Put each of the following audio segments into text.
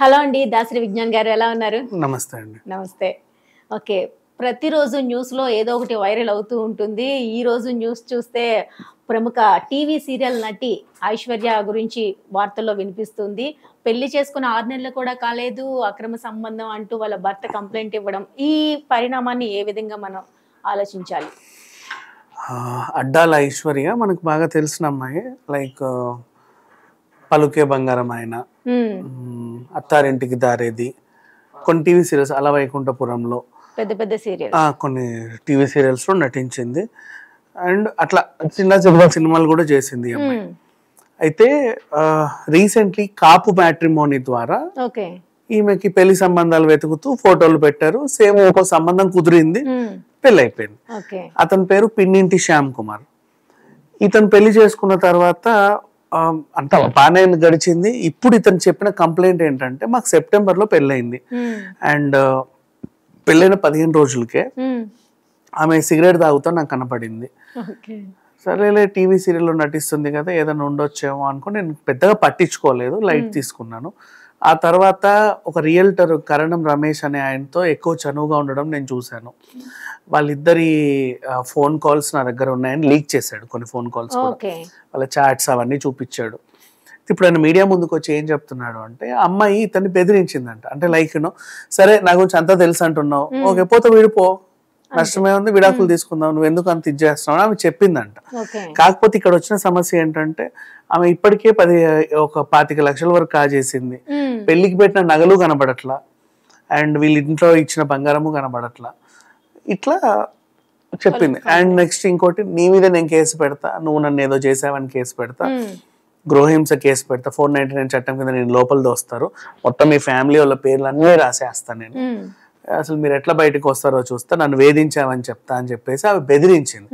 Hello అండి, దాసరి విజ్ఞాన్ గారు ఎలా ఉన్నారు? నమస్తే అండి. నమస్తే. ఓకే. ప్రతిరోజు న్యూస్‌లో ఏదో ఒకటి వైరల్ అవుతూ ఉంటుంది. ఈరోజు న్యూస్ చూస్తే ప్రముఖ టీవీ సీరియల్ నటి ఐశ్వర్య గురించి వార్తల్లో వినిపిస్తుంది. పెళ్లి చేసుకున్న 6 నెలలు కూడా కాలేదు, అక్రమ సంబంధం అంటూ వాళ్ళ భర్త కంప్లెయింట్ ఇవ్వడం. ఈ పరిణామాన్ని ఏ విధంగా మనం ఆలోచించాలి? అడ్డాల ఐశ్వర్య మనకు బాగా తెలిసిన అమ్మాయి. లైక్ 'పలుకే బంగారం ఆయన', అత్తారింటికి దారేది, కొన్ని టీవీ సీరియల్స్ 'అల వైకుంఠపురంలో' పెద్ద పెద్ద సీరియల్ కొన్ని టీవీ సీరియల్స్లో నటించింది. అండ్ అట్లా చిన్న చిన్న సినిమాలు కూడా చేసింది ఈ అమ్మాయి. అయితే రీసెంట్లీ కాపు మ్యాట్రిమోనీ ద్వారా ఓకే ఈమెకి పెళ్లి సంబంధాలు వెతుకుతూ ఫోటోలు పెట్టారు. సేమ్ ఒక సంబంధం కుదిరింది, పెళ్లి అయిపోయింది. ఓకే అతని పేరు పిన్నింటి శ్యామ్ కుమార్. ఇతను పెళ్లి చేసుకున్న తర్వాత అంత బాగానే గడిచింది. ఇప్పుడు ఇతను చెప్పిన కంప్లైంట్ ఏంటంటే, మాకు సెప్టెంబర్లో పెళ్ళయింది అండ్ పెళ్ళైన 15 రోజులకే ఆమె సిగరెట్ తాగుతా నాకు కనపడింది. సరేలే, టీవీ సీరియల్లో నటిస్తుంది కదా, ఏదైనా ఉండొచ్చేమో అనుకుని నేను పెద్దగా పట్టించుకోలేదు, లైట్ తీసుకున్నాను. ఆ తర్వాత ఒక రియల్టర్ కరణం రమేష్ అనే ఆయనతో ఎక్కువ చనువుగా ఉండడం నేను చూశాను. వాళ్ళిద్దరి ఫోన్ కాల్స్ నా దగ్గర ఉన్నాయని లీక్ చేశాడు. కొన్ని ఫోన్ కాల్స్ వాళ్ళ చాట్స్ అవన్నీ చూపించాడు. ఇప్పుడు ఆయన మీడియా ముందుకు వచ్చి ఏం చెప్తున్నాడు అంటే, అమ్మాయి ఇతన్ని బెదిరించిందంట. అంటే లైక్ సరే నా గురించి అంతా తెలుసు అంటున్నావు, ఓకే పోతే విడిపో, నష్టమే ఉంది, విడాకులు తీసుకుందాం, నువ్వు ఎందుకు అంత ఇది చేస్తున్నావు ఆమె చెప్పిందంట. కాకపోతే ఇక్కడ వచ్చిన సమస్య ఏంటంటే, ఆమె ఇప్పటికే 25 లక్షల వరకు కాజేసింది. పెళ్లికి పెట్టిన నగలు కనబడట్లా, అండ్ వీళ్ళ ఇంట్లో ఇచ్చిన బంగారము కనబడట్లా, ఇట్లా చెప్పింది. అండ్ నెక్స్ట్ ఇంకోటి, నీ మీద నేను కేసు పెడతా, నువ్వు నన్ను ఏదో చేసావని కేసు పెడతా, గృహహింస కేసు పెడతా, 499 చట్టం కింద నేను లోపల దోస్తారు, మొత్తం మీ ఫ్యామిలీ వాళ్ళ పేర్లు అన్నీ రాసేస్తాను నేను, అసలు మీరు ఎట్లా బయటకు వస్తారో చూస్తా, నన్ను వేధించామని చెప్తా అని చెప్పేసి ఆమె బెదిరించింది.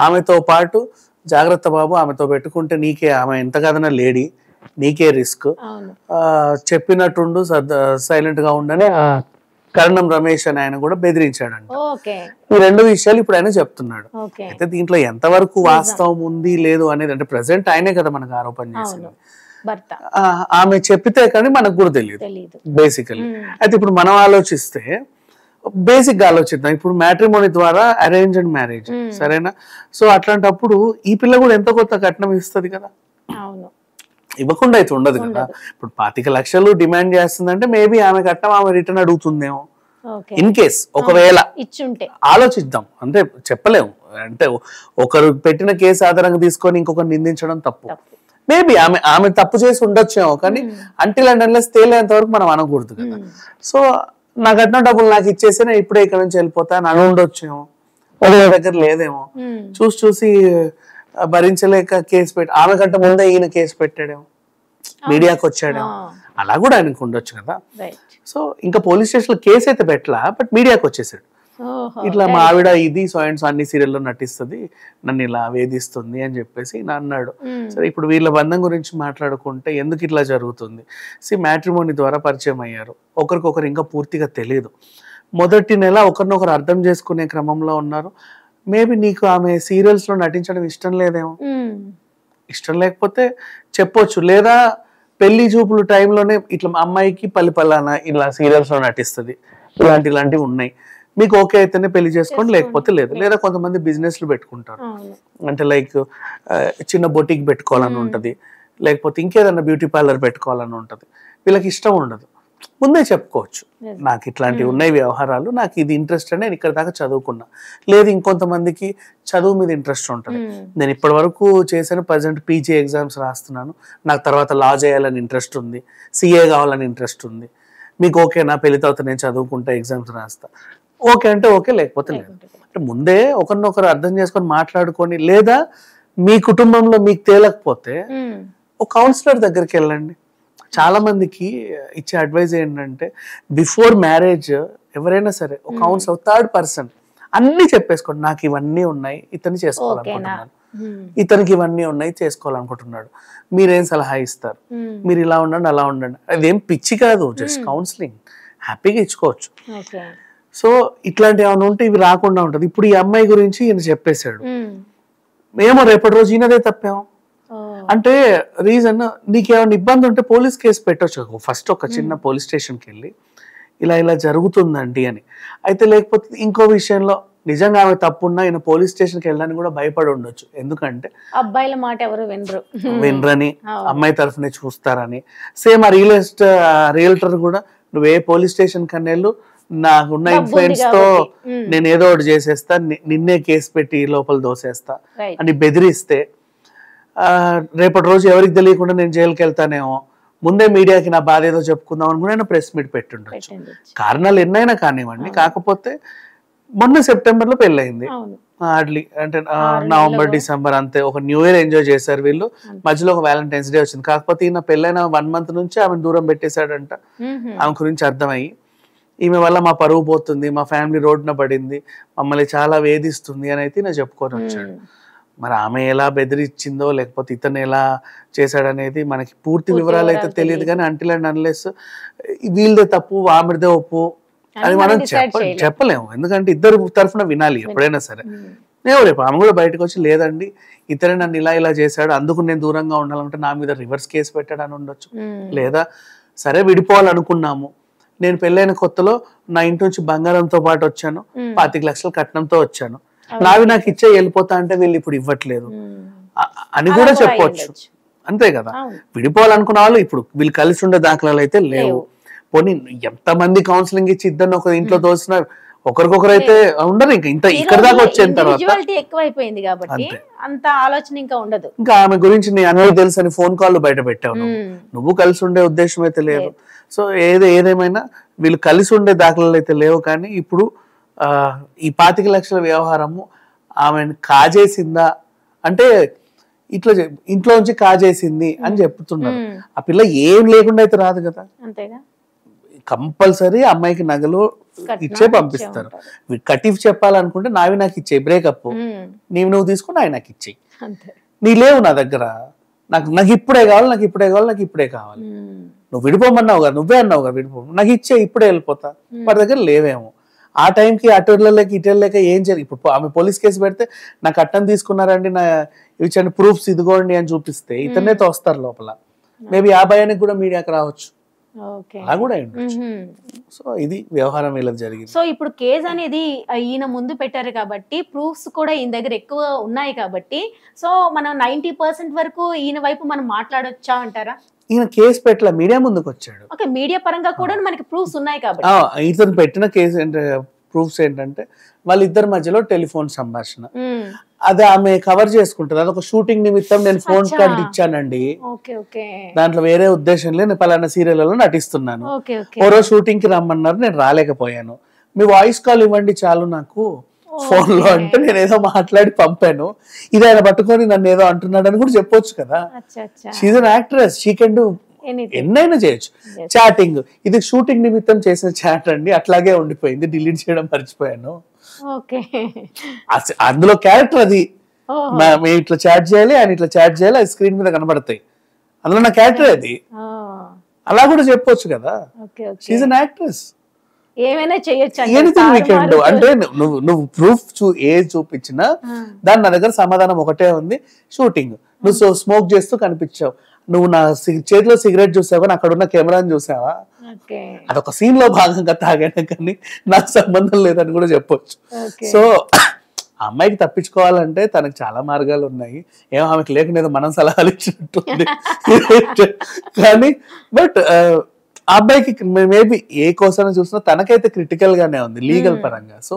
ఆమెతో పాటు జాగ్రత్త బాబు, ఆమెతో పెట్టుకుంటే నీకే, ఆమె ఎంత కదన్నా లేడీ, నీకే రిస్క్, చెప్పినట్టుండు, సైలెంట్ గా ఉండని కరణం రమేష్ అని ఆయన కూడా బెదిరించాడంట. ఈ 2 విషయాలు ఇప్పుడు ఆయన చెప్తున్నాడు. అయితే దీంట్లో ఎంతవరకు వాస్తవం ఉంది లేదు అనేది, అంటే ప్రెసెంట్ ఆయనే కదా మనకు ఆరోపణ చేసింది, ఆమె చెప్పితే కానీ మనకు కూడా తెలియదు బేసికలీ. అయితే ఇప్పుడు మనం ఆలోచిస్తే, బేసిక్ గా ఆలోచిద్దాం. ఇప్పుడు మ్యాట్రిమోనీ ద్వారా అరేంజ్డ్ మ్యారేజ్, సరేనా? సో అట్లాంటప్పుడు ఈ పిల్ల కూడా ఎంతో కొత్త కట్నం ఇస్తుంది కదా, ఇవ్వకుండా అయితే ఉండదు కదా. ఇప్పుడు 25 లక్షలు డిమాండ్ చేస్తుందంటే మేబీ ఆమె కట్నం ఆమె రిటర్న్ అడుగుతుందేమో, ఇన్ కేస్ ఒకవేళ ఆలోచిద్దాం. అంటే చెప్పలేము, అంటే ఒకరు పెట్టిన కేసు ఆధారంగా తీసుకొని ఇంకొకరు నిందించడం తప్పు. మేబీ ఆమె తప్పు చేసి ఉండొచ్చేమో, కానీ అంటిల్ అండ్ అన్లెస్ తేలేంత వరకు మనం అనకూడదు కదా. సో నా కట్టిన డబ్బులు నాకు ఇచ్చేసి నేను ఇప్పుడే ఇక్కడ నుంచి వెళ్ళిపోతా అని ఉండొచ్చేమో, వాళ్ళ దగ్గర లేదేమో, చూసి భరించలేక కేసు పెట్టి, ఆమె కంటే ముందే ఈయన కేసు పెట్టాడేమో, మీడియాకి వచ్చాడేమో, అలా కూడా ఆయనకు ఉండొచ్చు కదా. సో ఇంకా పోలీస్ స్టేషన్ లో కేసు అయితే పెట్టలా, బట్ మీడియాకి వచ్చేసాడు. ఇట్లా మా ఆవిడ ఇది సో అండ్ సో అన్ని సీరియల్లో నటిస్తుంది, నన్ను ఇలా వేధిస్తుంది అని చెప్పేసి నా అన్నాడు. సరే, ఇప్పుడు వీళ్ళ బంధం గురించి మాట్లాడుకుంటే ఎందుకు ఇట్లా జరుగుతుంది? మ్యాట్రిమోనీ ద్వారా పరిచయం అయ్యారు, ఒకరికొకరు ఇంకా పూర్తిగా తెలియదు. మొదటి నెల ఒకరినొకరు అర్థం చేసుకునే క్రమంలో ఉన్నారు. మేబీ నీకు ఆమె సీరియల్స్ లో నటించడం ఇష్టం లేదేమో, ఇష్టం లేకపోతే చెప్పొచ్చు, లేదా పెళ్లి చూపులు టైంలోనే ఇట్లా అమ్మాయికి పల్లిపల్లాన ఇలా సీరియల్స్ లో నటిస్తుంది, ఇలాంటివి ఉన్నాయి, మీకు ఓకే అయితేనే పెళ్లి చేసుకోండి, లేకపోతే లేదు. లేదా కొంతమంది బిజినెస్లు పెట్టుకుంటారు, అంటే లైక్ చిన్న బొటిక్ పెట్టుకోవాలని ఉంటది, లేకపోతే ఇంకేదన్నా బ్యూటీ పార్లర్ పెట్టుకోవాలని ఉంటది. వీళ్ళకి ఇష్టం ఉండదు, ముందే చెప్పుకోవచ్చు, నాకు ఇట్లాంటివి ఉన్నాయి వ్యవహారాలు, నాకు ఇది ఇంట్రెస్ట్ అని, నేను ఇక్కడ దాకా చదువుకున్నా. లేదు ఇంకొంతమందికి చదువు మీద ఇంట్రెస్ట్ ఉంటుంది, నేను ఇప్పటి వరకు చేశాను, ప్రజెంట్ పీజీ ఎగ్జామ్స్ రాస్తున్నాను, నాకు తర్వాత లా చేయాలని ఇంట్రెస్ట్ ఉంది, సిఏ కావాలని ఇంట్రెస్ట్ ఉంది, మీకు ఓకేనా, పెళ్లి తర్వాత నేను చదువుకుంటా ఎగ్జామ్స్ రాస్తా, ఓకే అంటే ఓకే, లేకపోతే లేదు. అంటే ముందే ఒకరినొకరు అర్థం చేసుకొని మాట్లాడుకొని, లేదా మీ కుటుంబంలో మీకు తేలకపోతే ఒక కౌన్సిలర్ దగ్గరికి వెళ్ళండి. చాలా మందికి ఇచ్చే అడ్వైజ్ ఏంటంటే, బిఫోర్ మ్యారేజ్ ఎవరైనా సరే ఒక కౌన్సిలర్, థర్డ్ పర్సన్ అన్ని చెప్పేసుకోండి, నాకు ఇవన్నీ ఉన్నాయి, ఇతన్ని చేసుకోవాలనుకుంటున్నాను, ఇతనికి ఇవన్నీ ఉన్నాయి చేసుకోవాలనుకుంటున్నాడు, మీరేం సలహా ఇస్తారు, మీరు ఇలా ఉండండి అలా ఉండండి, అదేం పిచ్చి కాదు, జస్ట్ కౌన్సిలింగ్ హ్యాపీగా ఇచ్చుకోవచ్చు. సో ఇట్లాంటి ఏమైనా ఉంటే ఇవి రాకుండా ఉంటది. ఇప్పుడు ఈ అమ్మాయి గురించి ఈయన చెప్పేశాడు, మేము రేపటి రోజు ఈయనదే తప్పేమో, అంటే రీజన్ నీకేమైనా ఇబ్బంది ఉంటే పోలీస్ కేసు పెట్టొచ్చు, ఫస్ట్ ఒక చిన్న పోలీస్ స్టేషన్కి వెళ్ళి ఇలా ఇలా జరుగుతుందండి అని. అయితే లేకపోతే ఇంకో విషయంలో నిజంగా ఆమె తప్పున్నా ఈయన పోలీస్ స్టేషన్కి వెళ్ళడానికి కూడా భయపడి ఉండొచ్చు, ఎందుకంటే అబ్బాయిల మాట ఎవరు వినరని, అమ్మాయి తరఫునే చూస్తారని. సేమ్ ఆ రియల్టర్ కూడా నువ్వు ఏ పోలీస్ స్టేషన్ కన్నా వెళ్ళు, నాకున్న ఇన్ఫ్లుయెన్స్ తో నేను ఏదో ఒకటి చేసేస్తా, నిన్నే కేసు పెట్టి లోపల దోసేస్తా అని బెదిరిస్తే రేపటి రోజు ఎవరికి తెలియకుండా నేను జైలుకి వెళ్తానేమో, ముందే మీడియాకి నా బాధ ఏదో చెప్పుకుందాం అని కూడా ప్రెస్ మీట్ పెట్టుండొచ్చు. కారణాలు ఎన్నైనా కానివ్వండి. కాకపోతే మొన్న సెప్టెంబర్ లో పెళ్ళయింది, హార్డ్లీ అంటే నవంబర్ డిసెంబర్ అంతే, ఒక న్యూ ఇయర్ ఎంజాయ్ చేశారు వీళ్ళు, మధ్యలో ఒక వ్యాలంటైన్స్ డే వచ్చింది. కాకపోతే ఈయన పెళ్ళైన 1 month నుంచి ఆమె దూరం పెట్టేశాడంట. ఆమె గురించి అర్థమయ్యి ఈమె వల్ల మా పరువు పోతుంది, మా ఫ్యామిలీ రోడ్డున పడింది, మమ్మల్ని చాలా వేధిస్తుంది అని అయితే నేను చెప్పుకొని వచ్చాడు. మరి ఆమె ఎలా బెదిరించిందో లేకపోతే ఇతను ఎలా చేశాడనేది మనకి పూర్తి వివరాలు అయితే తెలియదు. కానీ అంటిల్ అండ్ అన్లెస్ వీళ్ళదే తప్పు ఆమెదే ఒప్పు అని మనం చెప్పలేము, ఎందుకంటే ఇద్దరు తరఫున వినాలి ఎప్పుడైనా సరే. రేపు ఆమె కూడా బయటకు వచ్చి లేదండి ఇతనే నన్ను ఇలా ఇలా చేశాడు, అందుకు నేను దూరంగా ఉండాలంటే నా మీద రివర్స్ కేసు పెట్టాడు అని ఉండొచ్చు. లేదా సరే విడిపోవాలనుకున్నాము, నేను పెళ్ళైన కొత్తలో నా ఇంటి నుంచి బంగారంతో పాటు వచ్చాను, 25 లక్షల కట్నంతో వచ్చాను, నావి నాకు ఇచ్చే వెళ్ళిపోతా అంటే వీళ్ళు ఇప్పుడు ఇవ్వట్లేదు అని కూడా చెప్పవచ్చు. అంతే కదా, విడిపోవాలనుకున్న వాళ్ళు ఇప్పుడు వీళ్ళు కలిసి ఉండే దాఖలాలు అయితే లేవు. పోనీ ఎంతమంది కౌన్సిలింగ్ ఇచ్చి ఇద్దరు ఒక ఇంట్లో తోసిన ఒకరికొకరు అయితే ఉండరు. ఇంకా ఇక్కడ దాకా వచ్చిన తర్వాత ఎక్కువైపోయింది కాబట్టి అంత ఆలోచన ఇంకా ఉండదు. ఇంకా ఆమె గురించి నీ అన్నది తెలుసు అని ఫోన్ కాల్ బయట పెట్టావు, నువ్వు కలిసి ఉండే ఉద్దేశం అయితే లేదు. సో ఏదేమైనా వీళ్ళు కలిసి ఉండే దాఖలాలు అయితే లేవు. కానీ ఇప్పుడు ఈ 25 లక్షల వ్యవహారము ఆమెను కాజేసిందా అంటే ఇట్లా ఇంట్లో నుంచి కాజేసింది అని చెప్తున్నారు. ఆ పిల్ల ఏం లేకుండా అయితే రాదు కదా, కంపల్సరీ అమ్మాయికి నగలు ఇచ్చే పంపిస్తారు. కటిఫ్ చెప్పాలనుకుంటే నావి నాకు ఇచ్చే, బ్రేకప్ నువ్వు తీసుకుని అవి నాకు ఇచ్చేయి, నీ లేవు నా దగ్గర, నాకు ఇప్పుడే కావాలి, నాకు ఇప్పుడే కావాలి, నాకు ఇప్పుడే కావాలి, నువ్వు విడిపోమన్నావు కదా, నువ్వే అన్నావు కదా విడిపో, నాకు ఇచ్చే ఇప్పుడే వెళ్ళిపోతా. వాడి దగ్గర లేవేమో. ఆ టైంకి అటు వెళ్ళలేక ఇటు వెళ్ళలేక ఏం జరిగింది. ఇప్పుడు ఆమె పోలీస్ కేసు పెడితే నాకు అట్టం తీసుకున్నారండి, నా ఇవి ప్రూఫ్స్ ఇదిగోండి అని చూపిస్తే ఇతనే తోస్తారు లోపల. మేబీ ఆ భయానికి కూడా మీడియాకి రావచ్చు, అలా కూడా అయ్యుండొచ్చు. సో ఇది వ్యవహారం ఇలా జరిగింది. సో ఇప్పుడు కేసు అనేది ఈయన ముందు పెట్టారు కాబట్టి ప్రూఫ్స్ కూడా ఈయన దగ్గర ఎక్కువ ఉన్నాయి కాబట్టి సో మనం 90% వరకు ఈయన వైపు మనం మాట్లాడొచ్చా అంటారా? ఈయన కేసు పెట్టలే, మీడియా ముందుకు వచ్చాడు. ఓకే, మీడియా పరంగా కూడా మనకి ప్రూఫ్స్ ఉన్నాయి కాబట్టి ఇతను పెట్టిన కేసు ప్రూఫ్స్ ఏంటంటే వాళ్ళిద్దరి మధ్యలో టెలిఫోన్ సంభాషణ, అది ఆమె కవర్ చేసుకుంటది. అదొక షూటింగ్ నిమిత్తం నేను ఫోన్ కార్డు ఇచ్చానండి, దాంట్లో వేరే ఉద్దేశం లేదు, నేను పలానా సీరియల్లో నటిస్తున్నాను, ఓ రోజు షూటింగ్ కి రమ్మన్నారు, నేను రాలేకపోయాను, మీ వాయిస్ కాల్ ఇవ్వండి చాలు నాకు ఫోన్ లో అంటే నేను ఏదో మాట్లాడి పంపాను, ఇది ఆయన పట్టుకొని నన్ను ఏదో అంటున్నాడు అని కూడా చెప్పొచ్చు కదా. She an actress, she can do ఎన్నైనా చేయొచ్చు. చాటింగ్ ఇది షూటింగ్ నిమిత్తం చేసిన చాట్ అండి, అట్లాగే ఉండిపోయింది, డిలీట్ చేయడం మర్చిపోయాను. అందులో క్యారెక్టర్ అది, మేము ఇట్లా చాట్ చేయాలి, ఆయన ఇట్లా చాట్ చేయాలి, అది స్క్రీన్ మీద కనబడతాయి, అందులో నా క్యారెక్టర్ అది, అలా కూడా చెప్పొచ్చు కదా. షీఈ్ అన్ యాక్ట్రెస్, ఏమైనా చేయొచ్చు అంటే నువ్వు ప్రూఫ్ ఏది చూపించినా దాని నా దగ్గర సమాధానం ఒకటే ఉంది, షూటింగ్. నువ్వు స్మోక్ చేస్తూ కనిపించావు, నువ్వు నా చేతిలో సిగరెట్ చూసావా, అక్కడ ఉన్న కెమెరాని చూసావా, అదొక సీన్ లో భాగంగా తాగాను కానీ నాకు సంబంధం లేదని కూడా చెప్పొచ్చు. సో ఆ అమ్మాయికి తప్పించుకోవాలంటే తనకు చాలా మార్గాలు ఉన్నాయి, ఏమో ఆమెకు లేకుండా మనం సలహాలు ఇచ్చినట్టుంది కానీ బట్ ఆ అబ్బాయికి మేబీ ఏ కోసం చూసినా తనకైతే క్రిటికల్ గానే ఉంది లీగల్ పరంగా. సో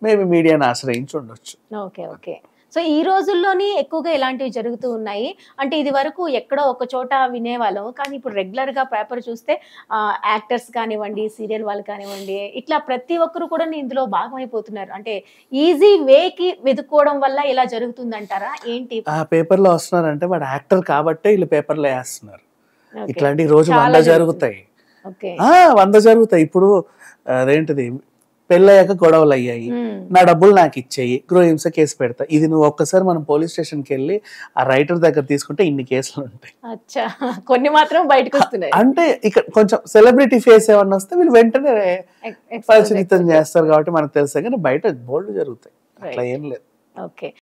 మేబీ మీడియాని ఆశ్రయించి ఉండొచ్చు. సో ఈ రోజుల్లోనే ఎక్కువగా ఇలాంటివి జరుగుతూ ఉన్నాయి. అంటే ఇది వరకు ఎక్కడో ఒక చోట వినేవాళ్ళం, కానీ ఇప్పుడు రెగ్యులర్ గా పేపర్ చూస్తే యాక్టర్స్ కానివ్వండి, సీరియల్ వాళ్ళు కానివ్వండి, ఇట్లా ప్రతి ఒక్కరు కూడా ఇందులో భాగమైపోతున్నారు. అంటే ఈజీ వేకి వెతుక్కోవడం వల్ల ఇలా జరుగుతుందంటారా ఏంటి? ఆ పేపర్ లో వస్తున్నారంటే వాడు యాక్టర్ కాబట్టే వీళ్ళు పేపర్ లో వేస్తున్నారు. ఇట్లాంటి రోజు 100 జరుగుతాయి, 100 జరుగుతాయి. ఇప్పుడు అదేంటిది పెళ్ళయ్యాక గొడవలు అయ్యాయి, నా డబ్బులు నాకు ఇచ్చేయి, గృహహింస కేసు పెడతా. ఇది నువ్వు ఒక్కసారి మనం పోలీస్ స్టేషన్కి వెళ్ళి ఆ రైటర్ దగ్గర తీసుకుంటే ఇన్ని కేసులు ఉంటాయి. కొన్ని మాత్రం బయటకు వస్తున్నాయి. అంటే ఇక్కడ కొంచెం సెలబ్రిటీ ఫేస్ ఏమన్నా వస్తే వీళ్ళు వెంటనే పరిశీలితం చేస్తారు కాబట్టి మనకు తెలుసు, కానీ బయట బోల్డ్ జరుగుతాయి, అట్లా ఏం లేదు. ఓకే.